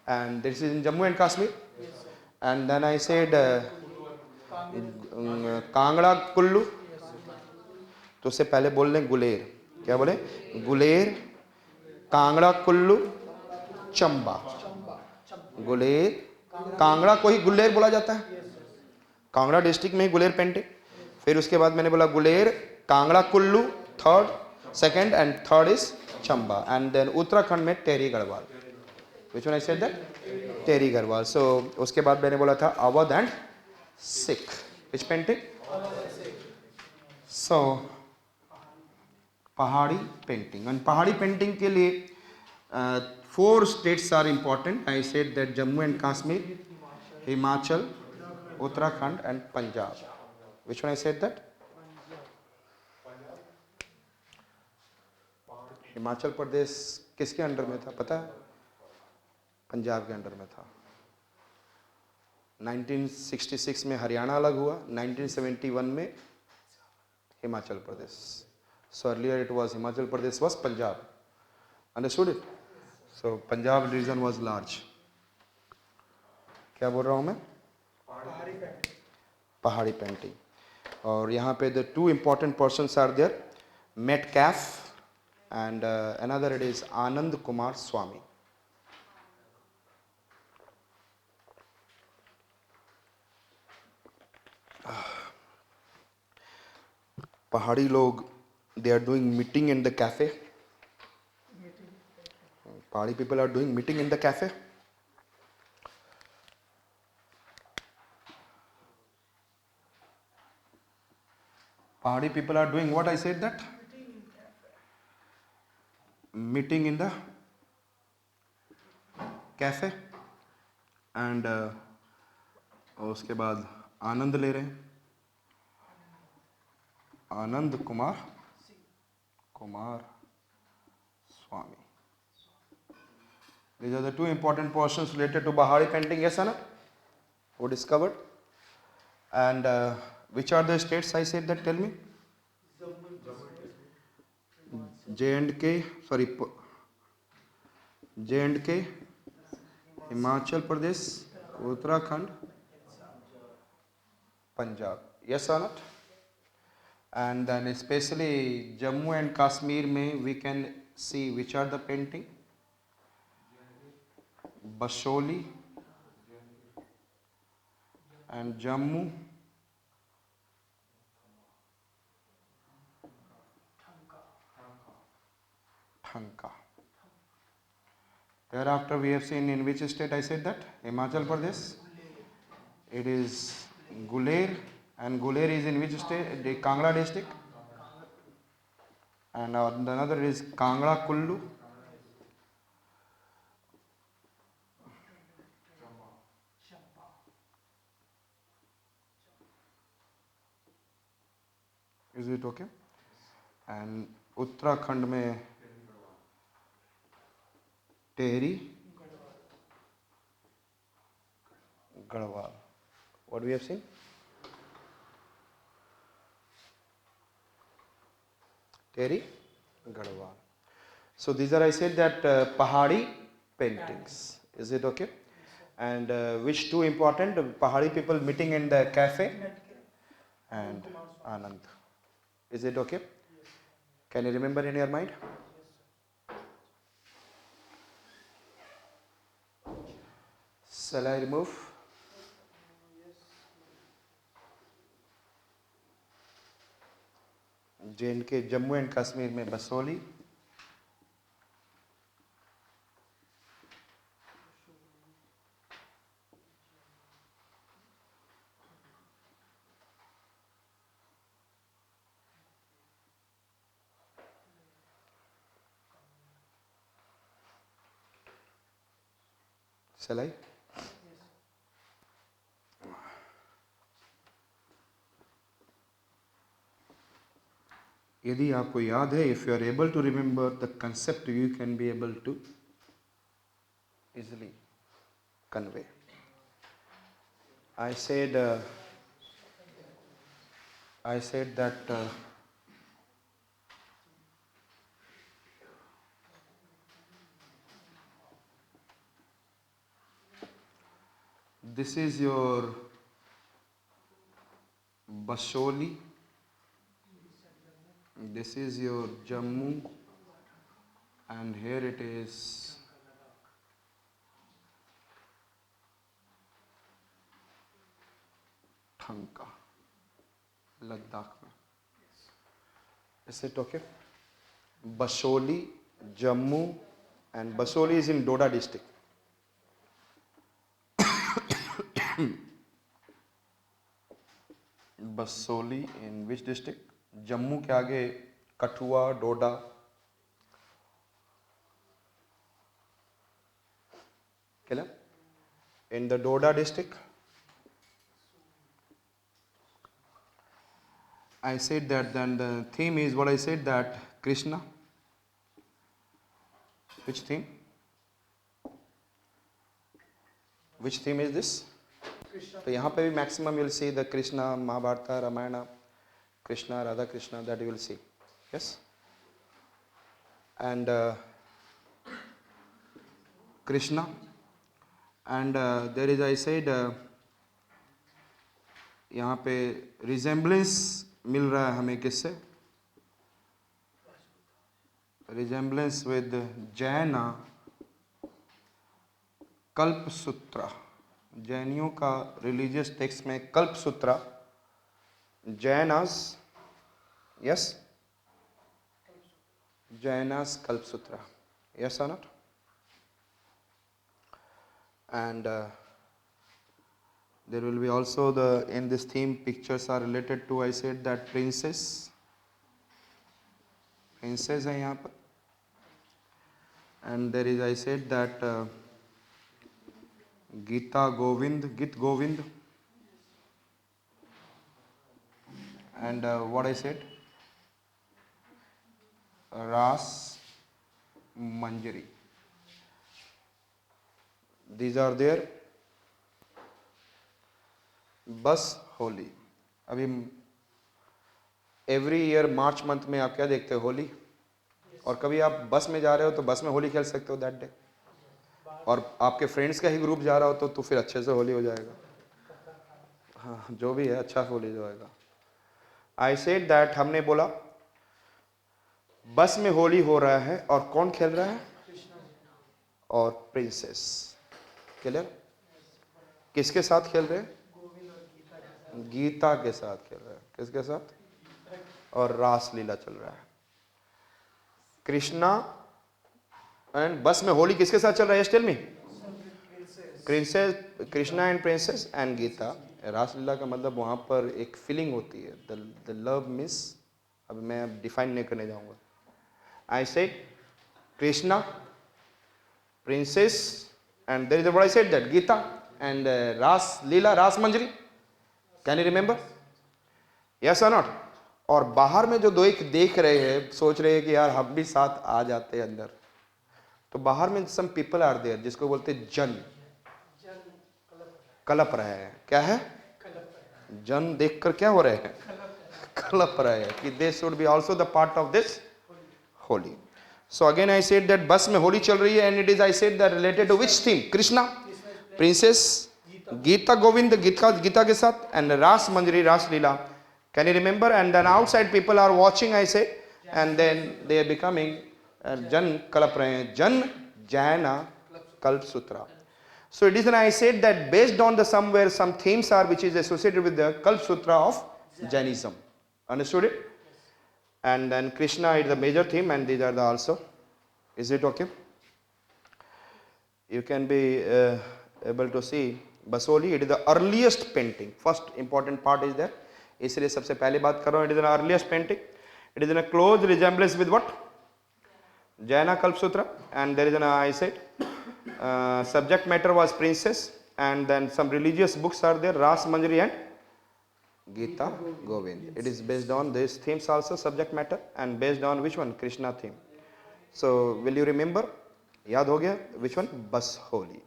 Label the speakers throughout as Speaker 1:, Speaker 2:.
Speaker 1: and this is in Jammu and Kashmir. And then I said Kangra Kullu, तो उससे पहले बोल लें गुलेर. क्या बोले? गुलेर, कांगड़ा कुल्लू, चंबा. गुलेर, कांगड़ा को ही गुलेर बोला जाता है, कांगड़ा डिस्ट्रिक्ट में ही गुलेर पेंटिंग. फिर उसके बाद मैंने बोला Guler, Kangra Kullu third, second and third is Chamba. And then Uttarakhand में Tehri Garhwal. Which one I said that? Tehri Garhwal. So उसके बाद मैंने बोला था Awadh and Sikh. Which painting? So Pahari painting. And पहाड़ी पेंटिंग के लिए 4 states are important. I said that Jammu and Kashmir, Himachal, Uttarakhand and Punjab. Which one I said that? Himachal Pradesh किसके under में था पता है? पंजाब के अंडर में था. 1966 में हरियाणा अलग हुआ, 1971 में Himachal Pradesh. So earlier it was Himachal Pradesh was Punjab. Understood it? So Punjab region was large. क्या बोल रहा हूँ मैं? पहाड़ी पेंटिंग. और यहाँ पे the 2 important persons are there, Metcalfe and another it is Anand Kumar Swamy. पहाड़ी लोग they are doing meeting in the cafe. Pahadi people are doing meeting in the cafe. Pahadi people are doing what I said that? Meeting in the cafe. And उसके बाद आनंद ले रहे हैं. Anand Kumar Swamy. These are the 2 important portions related to Pahadi painting. Yes or no? Who discovered? And which are the states I said that? Tell me. J&K, Himachal Pradesh, Uttarakhand, Punjab. Yes or not? And then especially Jammu and Kashmir में we can see which are the painting. Basoli and Jammu, Thanka. Thereafter we have seen in which state I said that? Himachal Pradesh. It is Guler, and Guler is in which state? The Kangra district. And another is Kangra Kullu. Is it okay? And Uttarakhand में Tehri Garhwal. What we have seen? Terry Garhwal. So these are I said that Pahadi paintings. Is it okay? And which 2 important? Pahadi people meeting in the cafe and Anand. Is it okay? Can you remember in your mind? Shall I remove? J&K, Jammu and Kashmir में Basoli, Shall I? यदि आपको याद है, if you are able to remember the concept, you can be able to easily convey. I said that this is your Basoli, this is your Jammu, and here it is Thanka, Ladakh में. Is it okay? Basoli, Jammu, and Basoli is in Doda district. Basoli in which district? Jammu के आगे कठुआ, डोडा. Clear? In the Doda district. I said that then the theme is what I said, that Krishna. Which theme? Which theme is this? तो यहाँ पे भी maximum you will see the Krishna, Mahabharata, Ramayana, Krishna, Radha Krishna, that you will see. Yes? And Krishna. And there is, I said, यहाँ पे resemblance मिल रहा है हमें किससे? Resemblance with Jaina कल्प सूत्र. जैनियों का रिलीजियस टेक्स्ट में कल्प सूत्र, जैनास, यस, जैनास कल्प सूत्र, yes or not? And there will be also the, in this theme, pictures are related to, I said that princess है यहाँ पर. And there is, I said that Gita Govind, Git Govind, and what I said, Ras Manjari. These are there. बस होली. अभी every year March month में आप क्या देखते हो? होली. और कभी आप बस में जा रहे हो तो बस में होली खेल सकते हो दैट डे. और आपके फ्रेंड्स का ही ग्रुप जा रहा हो तो फिर अच्छे से होली हो जाएगा. हाँ, जो भी है अच्छा होली हो जाएगा. आई सेड दैट, हमने बोला बस में होली हो रहा है और कौन खेल रहा है? और प्रिंसेस. क्लियर? किसके साथ खेल रहे हैं? गीता के साथ खेल रहे हैं. किसके साथ? और रास लीला चल रहा है. कृष्णा एंड बस में होली किसके साथ चल रहा है? Tell me. Princess, Krishna and princess and Gita. Raslila का मतलब वहाँ पर एक फीलिंग होती है, द लव मिस. अभी मैं डिफाइन नहीं करने जाऊँगा. I say Krishna, princess, and there is what I said that Gita and Raslila, Ras Manjari. Can you remember? Yes or not? और बाहर में जो दो एक देख रहे हैं, सोच रहे हैं कि यार हम भी साथ आ जाते हैं अंदर. तो बाहर में सम पीपल आर देयर जिसको बोलते जन. कलप रहे हैं. क्या है? जन देखकर क्या हो रहे हैं? कलप रहे हैं कि they should be also the part of this Holi. So again I said that bus में होली चल रही है and it is, I said that related to which theme? Krishna, princess, Gita Govind, Gita के साथ, and Ras Manjari, Ras Lila. Can you remember? And then outside people are watching, I say, and then they are becoming जन कलप रहे हैं. जन जैना कल्प सूत्र. So it is, and I said that based on the somewhere some themes are which is associated with the Kalp Sutra of Jainism. Understood it? And then Krishna is the major theme, and these are the also. Is it okay? You can be able to see Basoli. It is the earliest painting. First important part is there. इसलिए सबसे पहले बात कर रहा हूँ. It is the earliest painting. It is in a close resemblance with what? Jaina Kalp Sutra. And there is an, I said, subject matter was princess, and then some religious books are there, Ras Manjari and Gita Govind. It is based on these themes also, subject matter, and based on which one? Krishna theme. So will you remember? याद हो गया? Which one? Basoli.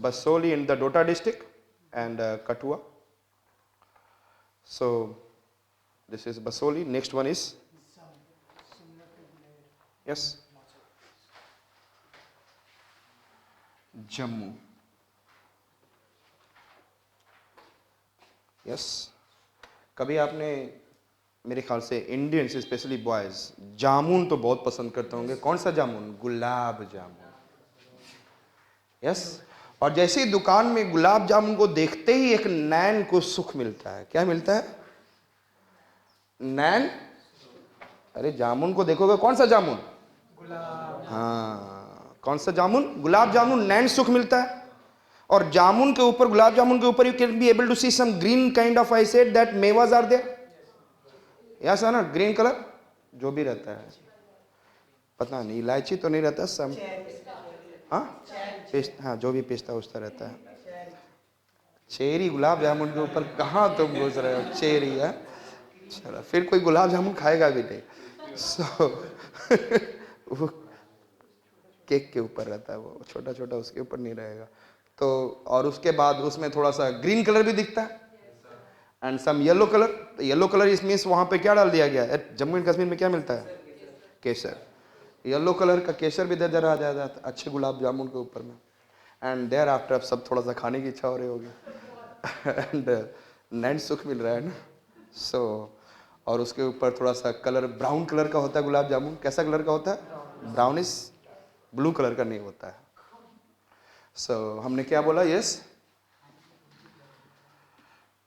Speaker 1: Basoli in the Dota district and Kathua. So this is Basoli. Next one is, yes, Jammu. Yes. कभी आपने, मेरे ख्याल से Indians specially boys जामुन तो बहुत पसंद करते होंगे। कौन सा जामुन? गुलाब जामुन। यस। और जैसे ही दुकान में गुलाब जामुन को देखते ही एक नैन को सुख मिलता है। क्या मिलता है? नैन। अरे जामुन को देखोगे, कौन सा जामुन? हाँ, कौन सा जामुन? गुलाब जामुन। नैन सुख मिलता है। और जामुन के ऊपर, गुलाब जामुन के ऊपर you can be able to see some green kind of, I said that मेवाज आर देयर। यस ना, ग्रीन कलर जो भी रहता है, पता नहीं, इलायची तो नहीं रहता सम। हाँ, पेस्ट, हाँ जो भी पेस्ता उस्ता रहता है। चेरी गुलाब जामुन के ऊपर कहाँ तुम घुस रहे हो? चेरी है, चलो फिर कोई गुलाब जामुन खाएगा भी नहीं। सो वो केक के ऊपर रहता है, वो छोटा छोटा, उसके ऊपर नहीं रहेगा। तो और उसके बाद उसमें थोड़ा सा ग्रीन कलर भी दिखता है and some yellow colour. Yellow colour is means वहाँ पे क्या डाल दिया गया है? जम्मू एंड कश्मीर में क्या मिलता है? केसर। येलो कलर का केसर भी दे दे रहा जाता है अच्छे गुलाब जामुन के ऊपर में। एंड देयर आफ्टर अब सब थोड़ा सा खाने की इच्छा हो रही होगी एंड नैन सुख मिल रहा है ना। सो और उसके ऊपर थोड़ा सा कलर ब्राउन कलर का होता है गुलाब जामुन। कैसा कलर का होता है? ब्राउनिश, ब्लू कलर का नहीं होता है। सो हमने क्या बोला? Yes,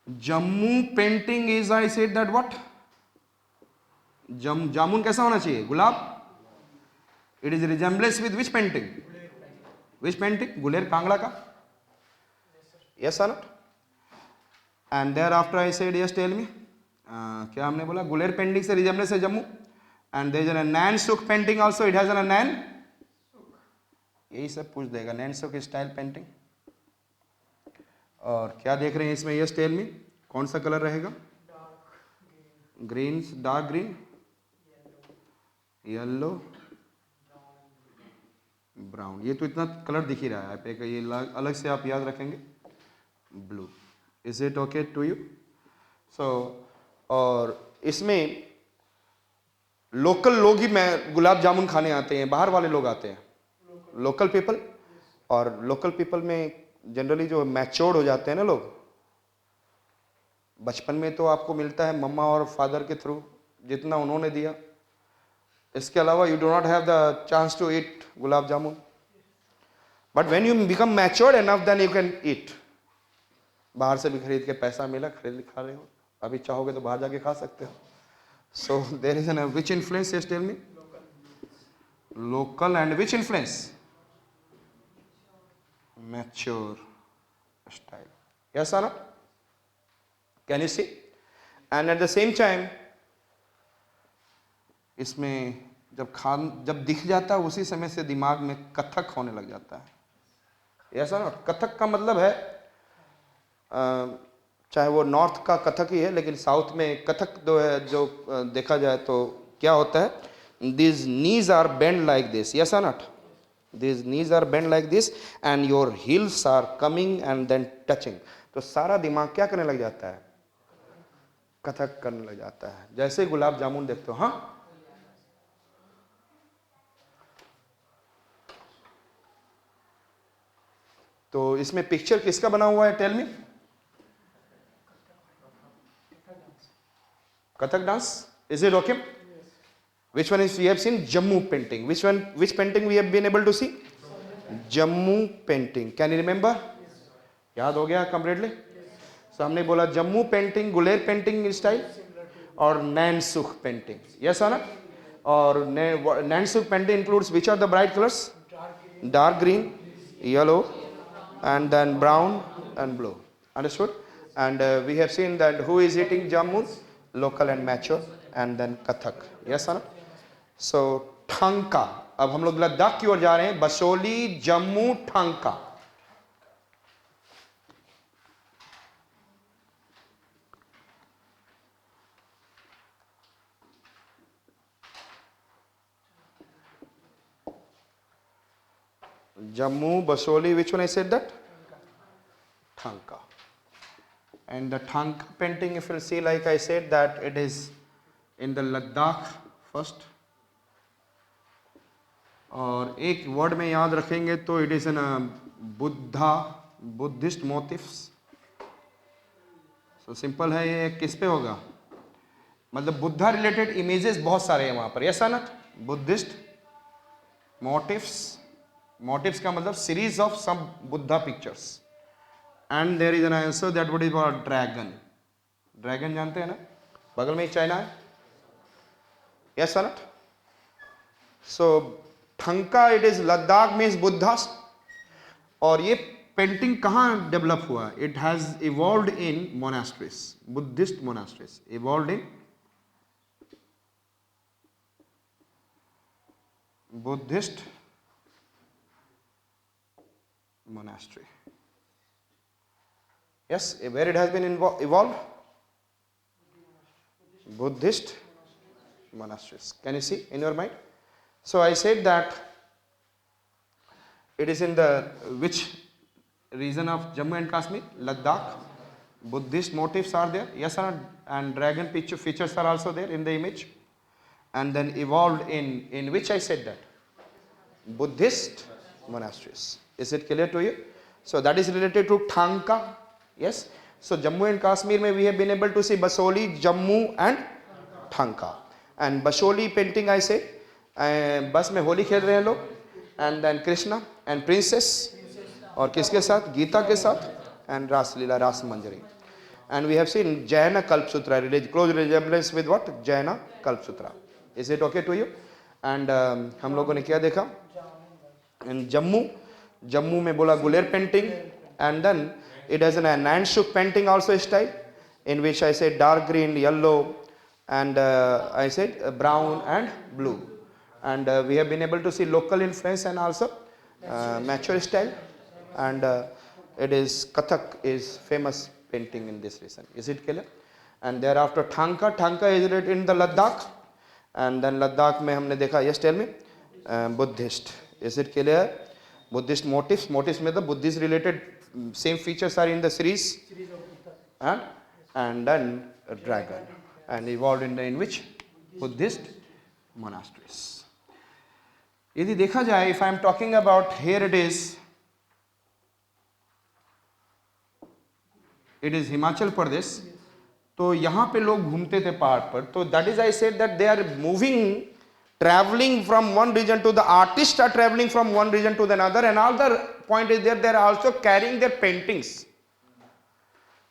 Speaker 1: Jammu painting is, I said that what? जामुन कैसा होना चाहिए? गुलाब। It is resemblance with which painting? Which painting? Guler Kangra का। Yes or not? And there after I said yes, tell me, क्या हमने बोला? गुलेर पेंटिंग से रिजेम्बलेंस है Jammu. And there is a Nainsukh painting also, it has a Nain. यही सब पूछ देगा, नैन सुख स्टाइल पेंटिंग। और क्या देख रहे हैं इसमें? यस टेल मी, कौन सा कलर रहेगा? Green, dark green, yellow, brown. ये तो इतना कलर दिख ही रहा है पे, ये अलग से आप याद रखेंगे। Blue. Is it okay to you? So और इसमें लोकल लोग ही मैं गुलाब जामुन खाने आते हैं, बाहर वाले लोग आते हैं? Local people. और लोकल पीपल में जनरली जो मैच्योर्ड हो जाते हैं ना लोग, बचपन में तो आपको मिलता है मम्मा और फादर के थ्रू जितना उन्होंने दिया, इसके अलावा you do not have the chance to eat gulab jamun. But when you become matured enough then you can eat. बाहर से भी खरीद के, पैसा मिला खरीद खा रहे हो, अभी चाहोगे तो बाहर जाके खा सकते हो। So there is an which influence? Yes tell me. Local and which influence? Mature style. Yes or no? Can you see? And at the same time इसमें जब दिख जाता है उसी समय से दिमाग में कथक होने लग जाता है। ऐसा ना, कथक का मतलब है चाहे वो नॉर्थ का कथक ही है, लेकिन साउथ में कथक जो है, जो देखा जाए तो क्या होता है? This knees are bend like this. Yes or not? This knees are bend like this and your heels are coming and then touching. तो सारा दिमाग क्या करने लग जाता है? कथक करने लग जाता है। जैसे गुलाब जामुन देखते हो, हाँ, तो इसमें पिक्चर किसका बना हुआ है? Tell me. Kathak dance. Is it okay? Which one is we have seen? Jammu painting. Which one? Which painting we have been able to see? Jammu painting. Can you remember? याद हो गया completely? So हमने बोला Jammu painting, Guler painting style और नैन सुख painting. Yes है ना? और नैन सुख painting includes which are the bright colors? Dark green, yellow, and then brown and blue. Understood? And we have seen that who is eating jammu? Local and mature, and then Kathak. Yes or no? सो ठंका। अब हम लोग लद्दाख की ओर जा रहे हैं, Basoli, Jammu, ठंका। Jammu, Basoli, which one I said that? Thanka. And the Thanka painting, if you see, like I said, that it is in the Ladakh first. और एक word में याद रखेंगे तो it is an Buddhist motifs. So simple है, ये किस पे होगा, मतलब बुद्धा रिलेटेड इमेजेस बहुत सारे हैं वहां पर, yes not, Buddhist motifs, motifs का मतलब series of some Buddha pictures, and there is an answer that what is called dragon, dragon जानते हैं ना, बगल में ही चाइना है, yes not. So Thangka it is Ladakh means Buddha, और ये पेंटिंग कहाँ डेवलप हुआ, it has evolved in monasteries, Buddhist monasteries, evolved in Buddhist monastery, yes, where it has been evolved, Buddhist monasteries, can you see in your mind? So I said that it is in the which region of Jammu and Kashmir, Ladakh, Buddhist motifs are there, yes or not, and dragon features are also there in the image, and then evolved in which I said that Buddhist monasteries. Is it clear to you? So that is related to Thangka, yes. So Jammu and Kashmir mein we have been able to see Basoli, Jammu and Thangka, and Basoli painting I say बस में होली खेल रहे हैं लोग, and then Krishna and princess, और किसके साथ, गीता के साथ, and रास लीला, रास मंजरी, and we have seen Jaina Kalpsutra, close resemblance with what, Jaina Kalpsutra. Is it okay to you? And हम लोगों ने क्या देखा, in जम्मू में बोला Guler painting, and then it has an Nainsukh painting also style, in which I said dark green, yellow, and I said brown and blue, and we have been able to see local influence and also mature style, and it is Kathak is famous painting in this region. Is it clear? And there after Thangka, Thangka is related in the Ladakh, and then Ladakh में हमने देखा, yes tell me, Buddhist. Is it clear? Buddhist motifs, motifs में the Buddhist related same features are in the series, and then a dragon, and evolved in which Buddhist monasteries. यदि देखा जाए, if I am talking about here it is Himachal Pradesh, तो यहाँ पे लोग घूमते थे पहाड़ पर, तो that is I said that they are moving, traveling from one region to the, artists are traveling from one region to the another, and all the point is there, they are also carrying their paintings.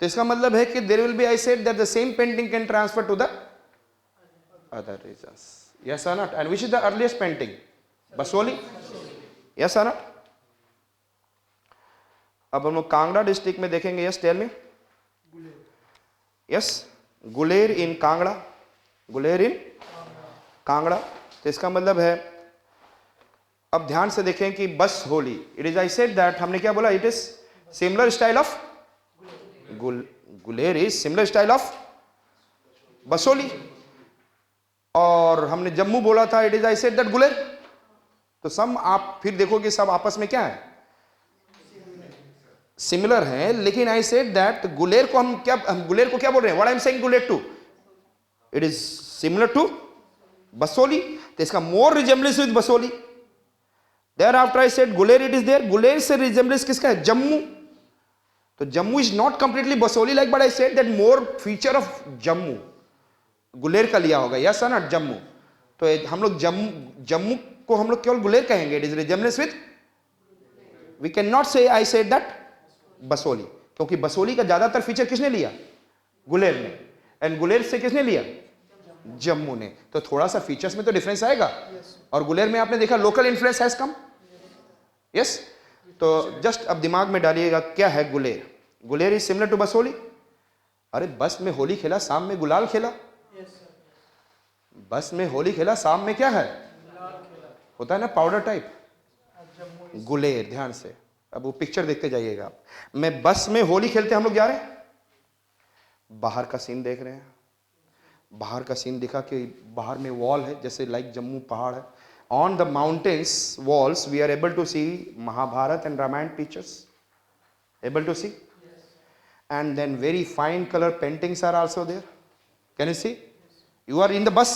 Speaker 1: तो इसका मतलब है कि there will be, I said that the same painting can transfer to the other regions, yes or not? And which is the earliest painting? Basoli, yes or not? अब हम लोग Kangra district में देखेंगे, yes tell me, yes, Guler in Kangra, Guler in Kangra, तो इसका मतलब है, अब ध्यान से देखें कि बस Holi, it is I said that, हमने क्या बोला, it is similar style of Guler, is similar style of Basoli, और हमने जम्मू बोला था, it is I said that Guler, तो सब आप फिर देखो कि सब आपस में क्या है, सिमिलर है, लेकिन आई सेड दैट गुलेर को हम गुलेर को क्या बोल रहे हैं, what I am saying Guler too, it is similar to Basohli, तो इसका more resemblance with Basohli. There after I said Guler, it is there, Guler से रिजेम्बलेंस किसका है, जम्मू, तो Jammu is not completely Basohli like, but I said that more feature of Jammu Guler का लिया होगा, yes not, Jammu, तो हम लोग जम्मू को हम लोग केवल गुलेर कहेंगे, it is resemblance with, we can not say I said that Basoli, क्योंकि बसोली का ज्यादातर फीचर किसने लिया, गुलेर ने, एंड गुलेर से किसने लिया, जम्मू ने, तो थोड़ा सा फीचर्स में तो डिफरेंस आएगा, और गुलेर में आपने देखा local influence has come, yes. तो जस्ट अब दिमाग में डालिएगा क्या है Guler, Guler is similar to Basohli. अरे बस में होली खेला, शाम में गुलाल खेला, बस में होली खेला, शाम में क्या है, होता है ना पाउडर टाइप, गुलेर. ध्यान से अब वो पिक्चर देखते जाइएगा आप, मैं बस में होली खेलते हम लोग जा रहे हैं, बाहर का सीन देख रहे हैं, बाहर का सीन दिखा कि बाहर में वॉल है, जैसे लाइक जम्मू पहाड़ है, on the mountains walls we are able to see Mahabharata and Ramayana pictures, able to see, and then very fine colour paintings are also there, can you see, you are in the bus,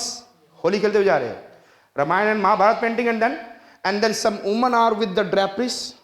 Speaker 1: Holi खेलते हुए जा रहे हैं, Ramayana and Mahabharata painting, and then some woman are with the ड्रेपरीज,